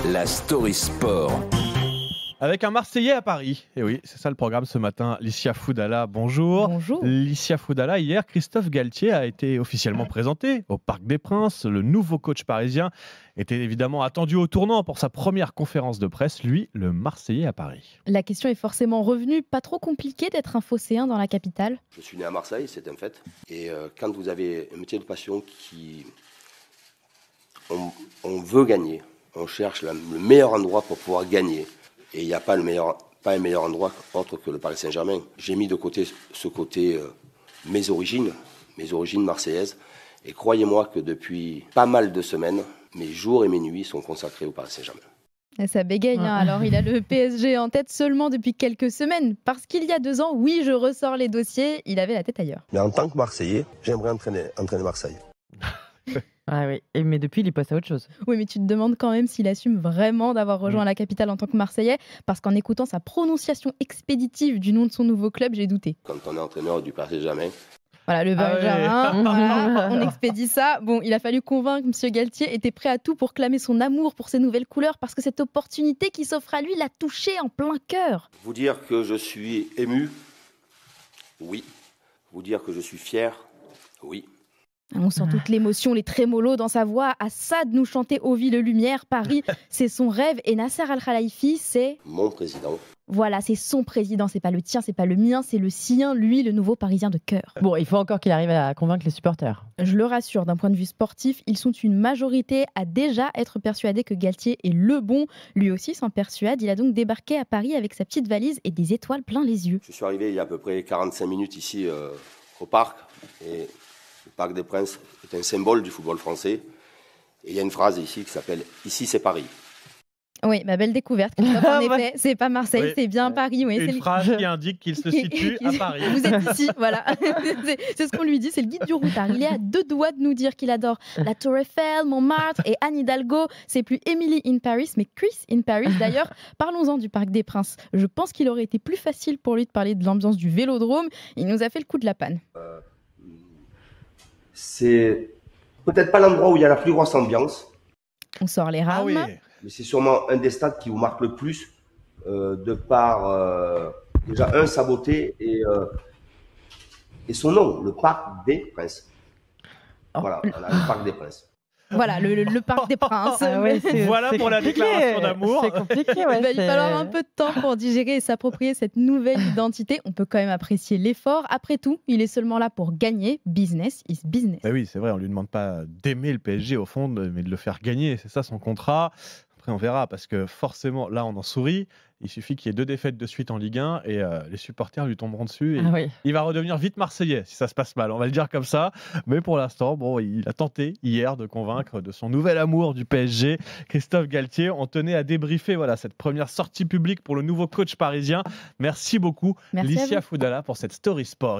La story sport. Avec un Marseillais à Paris. Et oui, c'est ça le programme ce matin. Licia Foudala, bonjour. Bonjour. Licia Foudala, hier, Christophe Galtier a été officiellement présenté au Parc des Princes. Le nouveau coach parisien était évidemment attendu au tournant pour sa première conférence de presse. Lui, le Marseillais à Paris. La question est forcément revenue. Pas trop compliqué d'être un Phocéen dans la capitale? Je suis né à Marseille, c'est un fait. Et quand vous avez un métier de passion on veut gagner, on cherche le meilleur endroit pour pouvoir gagner. Et il n'y a pas un meilleur endroit autre que le Paris Saint-Germain. J'ai mis de côté ce côté mes origines marseillaises. Et croyez-moi que depuis pas mal de semaines, mes jours et mes nuits sont consacrés au Paris Saint-Germain. Et ça bégaye, hein. Alors il a le PSG en tête seulement depuis quelques semaines. Parce qu'il y a 2 ans, oui, je ressors les dossiers, il avait la tête ailleurs. Mais en tant que Marseillais, j'aimerais entraîner Marseille. Ah oui, mais depuis, il est passé à autre chose. Oui, mais tu te demandes quand même s'il assume vraiment d'avoir rejoint la capitale en tant que Marseillais, parce qu'en écoutant sa prononciation expéditive du nom de son nouveau club, j'ai douté. Quand on est entraîneur du Paris Saint-Germain, Voilà, le Benjamin, voilà, on expédie ça. Bon, il a fallu convaincre M. Galtier était prêt à tout pour clamer son amour pour ses nouvelles couleurs, parce que cette opportunité qui s'offre à lui l'a touché en plein cœur. vous dire que je suis ému, oui. Vous dire que je suis fier, oui. On sent toute l'émotion, les trémolos dans sa voix. Assad nous chantait Ô ville lumière, Paris, c'est son rêve. Et Nasser Al-Khelaifi, c'est... Mon président. Voilà, c'est son président, c'est pas le tien, c'est pas le mien, c'est le sien, lui, le nouveau Parisien de cœur. Bon, il faut encore qu'il arrive à convaincre les supporters. Je le rassure, d'un point de vue sportif, ils sont une majorité à déjà être persuadés que Galtier est le bon. Lui aussi s'en persuade, il a donc débarqué à Paris avec sa petite valise et des étoiles plein les yeux. Je suis arrivé il y a à peu près 45 minutes ici au parc. Et le Parc des Princes est un symbole du football français. Et il y a une phrase ici qui s'appelle « Ici, c'est Paris ». Oui, ma belle découverte, Christophe, en effet, c'est pas Marseille, Oui. c'est bien Paris. Oui, Une phrase qui indique qu'il se situe à Paris. Vous êtes ici, voilà. C'est ce qu'on lui dit, c'est le guide du routard. Il est à 2 doigts de nous dire qu'il adore la Tour Eiffel, Montmartre et Anne Hidalgo. C'est plus Emily in Paris, mais Chris in Paris. D'ailleurs, parlons-en du Parc des Princes. Je pense qu'il aurait été plus facile pour lui de parler de l'ambiance du Vélodrome. Il nous a fait le coup de la panne. C'est peut-être pas l'endroit où il y a la plus grosse ambiance, On sort les rames. Ah oui. mais c'est sûrement un des stades qui vous marque le plus de par déjà sa beauté et son nom, le Parc des Princes. Voilà, le Parc des Princes. Voilà, le Parc des Princes. Ah ouais, Voilà c'est pour la compliqué. déclaration d'amour. C'est compliqué, ouais. Il va lui falloir un peu de temps pour digérer et s'approprier cette nouvelle identité. On peut quand même apprécier l'effort. Après tout, il est seulement là pour gagner. Business is business. Oui, c'est vrai, on ne lui demande pas d'aimer le PSG au fond, mais de le faire gagner. C'est ça son contrat. Après, on verra, parce que forcément, là, on en sourit. Il suffit qu'il y ait 2 défaites de suite en Ligue 1 et les supporters lui tomberont dessus. Et Ah oui. il va redevenir vite Marseillais si ça se passe mal, on va le dire comme ça. Mais pour l'instant, bon, il a tenté hier de convaincre de son nouvel amour du PSG. Christophe Galtier, on tenait à débriefer cette première sortie publique pour le nouveau coach parisien. Merci beaucoup, Merci à Licia vous. Foudala, pour cette story sport.